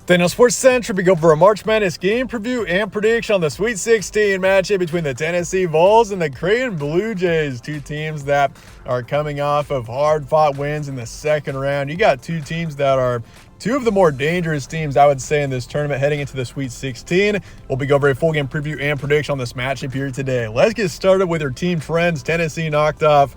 Daniel Sports Central, we go for a March Madness game preview and prediction on the Sweet 16 matchup between the Tennessee Vols and the Creighton Blue Jays, two teams that are coming off of hard-fought wins in the second round. You got two teams that are two of the more dangerous teams, I would say, in this tournament heading into the Sweet 16. We'll be going over a full game preview and prediction on this matchup here today. Let's get started with your team trends. Tennessee knocked off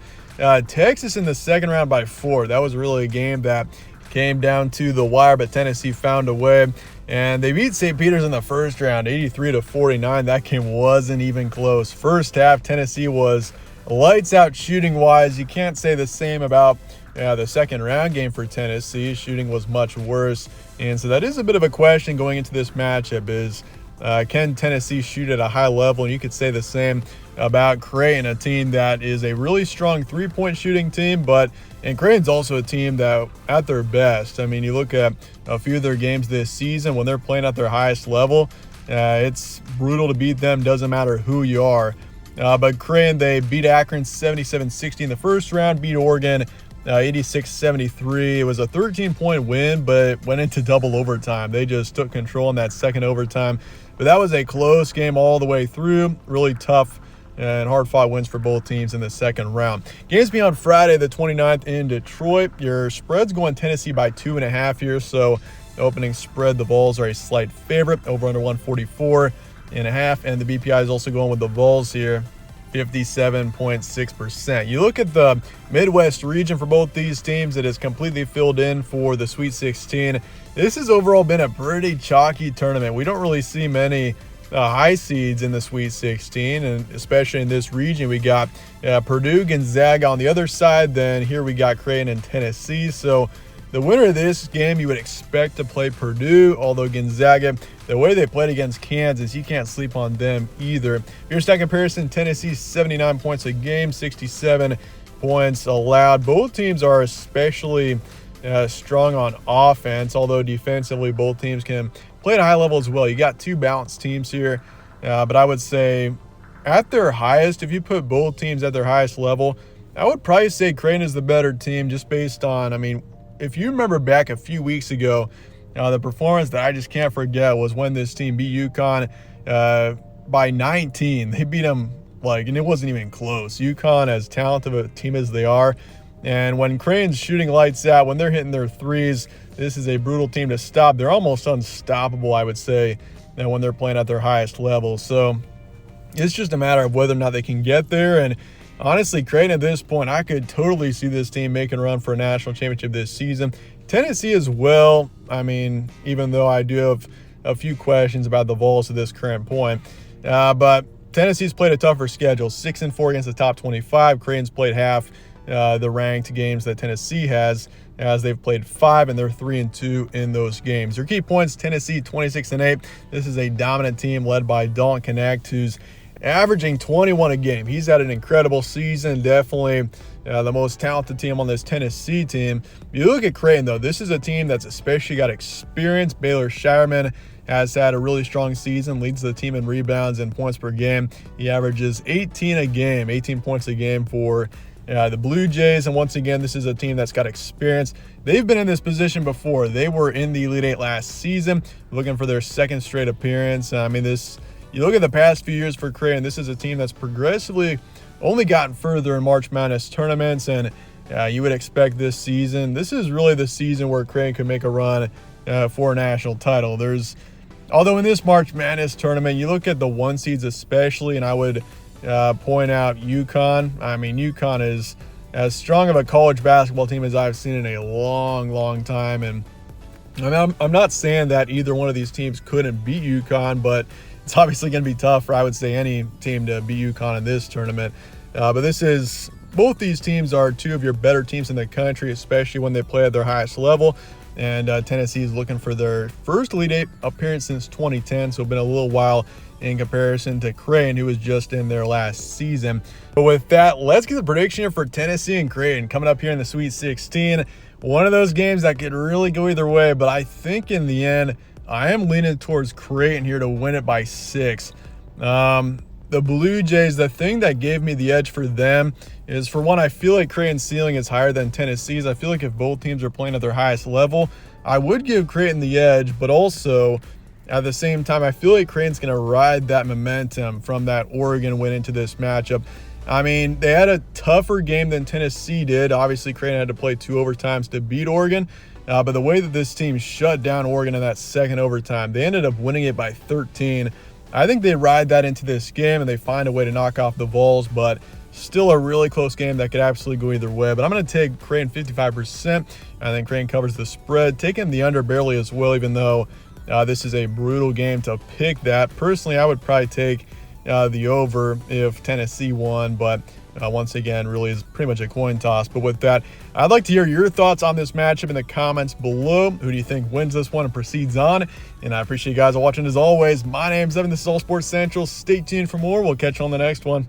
Texas in the second round by 4. That was really a game that came down to the wire, but Tennessee found a way, and they beat St. Peter's in the first round, 83-49. That game wasn't even close. First half, Tennessee was lights out shooting-wise. You can't say the same about the second round game for Tennessee. Shooting was much worse, and so that is a bit of a question going into this matchup is, can Tennessee shoot at a high level? And you could say the same about Creighton, a team that is a really strong three-point shooting team, and Creighton's also a team that at their best, I mean, you look at a few of their games this season when they're playing at their highest level, it's brutal to beat them, doesn't matter who you are. But Creighton, they beat Akron 77-60 in the first round, beat Oregon 86-73. It was a 13-point win, but it went into double overtime. They just took control in that second overtime. But that was a close game all the way through. Really tough and hard-fought wins for both teams in the second round. Games be on Friday the 29th in Detroit. Your spread's going Tennessee by 2.5 here, so the opening spread, the Vols are a slight favorite, over under 144.5, and the BPI is also going with the Vols here, 57.6%. You look at the Midwest region for both these teams, it is completely filled in for the Sweet 16. This has overall been a pretty chalky tournament. We don't really see many high seeds in the Sweet 16, and especially in this region, we got Purdue, Gonzaga on the other side. Then here we got Creighton and Tennessee. So the winner of this game, you would expect to play Purdue, although Gonzaga, the way they played against Kansas, you can't sleep on them either. Here's that comparison: Tennessee 79 points a game, 67 points allowed. Both teams are especially strong on offense, although defensively both teams can play at a high level as well. You got two balanced teams here, but I would say at their highest, if you put both teams at their highest level, I would probably say Creighton is the better team just based on, I mean, if you remember back a few weeks ago, the performance that I just can't forget was when this team beat UConn by 19. They beat them and it wasn't even close. UConn, as talented of a team as they are, and when Creighton's shooting lights out, when they're hitting their threes, this is a brutal team to stop. They're almost unstoppable, I would say, when they're playing at their highest level. So it's just a matter of whether or not they can get there. And honestly, Creighton at this point, I could totally see this team making a run for a national championship this season. Tennessee as well. I mean, even though I do have a few questions about the Vols at this current point. But Tennessee's played a tougher schedule, 6-4 against the top 25. Creighton's played half the ranked games that Tennessee has, as they've played 5, and they're 3-2 in those games. Their key points: Tennessee 26-8. This is a dominant team led by Dalton Connect, who's averaging 21 a game. He's had an incredible season, definitely the most talented team on this Tennessee team. You look at Creighton, though, this is a team that's especially got experience. Baylor Shireman has had a really strong season, leads the team in rebounds and points per game. He averages 18 a game, 18 points a game for the Blue Jays, and once again, this is a team that's got experience. They've been in this position before. They were in the Elite Eight last season, looking for their second straight appearance. I mean, you look at the past few years for Creighton, this is a team that's progressively only gotten further in March Madness tournaments, and you would expect this season, this is really the season where Creighton could make a run for a national title. Although in this March Madness tournament, you look at the 1 seeds especially, and I would point out UConn. I mean, UConn is as strong of a college basketball team as I've seen in a long, long time. And I'm not saying that either one of these teams couldn't beat UConn, but it's obviously going to be tough for, I would say, any team to beat UConn in this tournament. But both these teams are two of your better teams in the country, especially when they play at their highest level. And Tennessee is looking for their first Elite Eight appearance since 2010, so it's been a little while in comparison to Creighton, who was just in their last season. But with that, let's get the prediction here for Tennessee and Creighton coming up here in the Sweet 16. One of those games that could really go either way, but I think in the end, I am leaning towards Creighton here to win it by 6. The Blue Jays, the thing that gave me the edge for them is, for one, I feel like Creighton's ceiling is higher than Tennessee's. I feel like if both teams are playing at their highest level, I would give Creighton the edge, but also at the same time, I feel like Creighton's going to ride that momentum from that Oregon win into this matchup. I mean, they had a tougher game than Tennessee did. Obviously, Creighton had to play 2 overtimes to beat Oregon. But the way that this team shut down Oregon in that second overtime, they ended up winning it by 13. I think they ride that into this game and they find a way to knock off the Vols, but still a really close game that could absolutely go either way. But I'm going to take Creighton 55%. I think Creighton covers the spread, taking the under barely as well, even though this is a brutal game to pick that. Personally, I would probably take the over if Tennessee won, but once again, really is pretty much a coin toss. But with that, I'd like to hear your thoughts on this matchup in the comments below. Who do you think wins this one and proceeds on? And I appreciate you guys watching as always. My name's Evan. This is All Sports Central. Stay tuned for more. We'll catch you on the next one.